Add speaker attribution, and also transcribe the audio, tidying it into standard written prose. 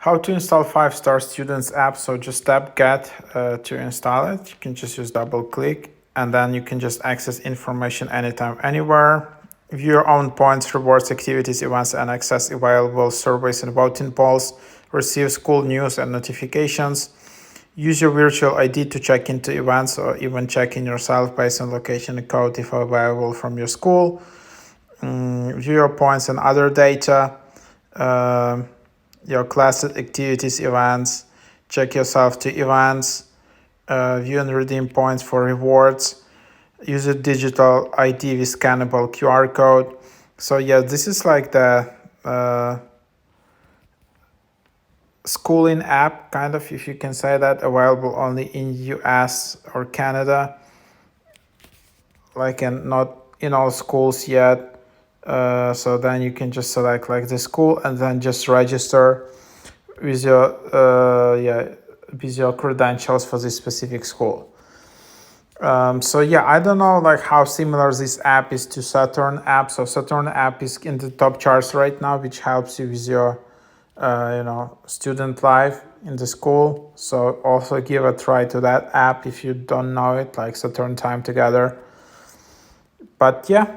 Speaker 1: How to install 5-Star Students app. So just tap get to install it. You can just use double click and then you can just access information anytime, anywhere. View your own points, rewards, activities, events, and access available surveys and voting polls. Receive school news and notifications. Use your virtual ID to check into events or even check in yourself based on location and code if available from your school. View your points and other data. Your classes, activities, events, check yourself to events, view and redeem points for rewards, use a digital ID with scannable QR code. So yeah, this is like the schooling app, kind of, if you can say that, available only in US or Canada, like and not in all schools yet. So then you can just select like the school and then just register with your with your credentials for this specific school. So yeah, I don't know like how similar this app is to Saturn app. So Saturn app is in the top charts right now, which helps you with your student life in the school. So also give a try to that app if you don't know it, like Saturn Time Together. But yeah,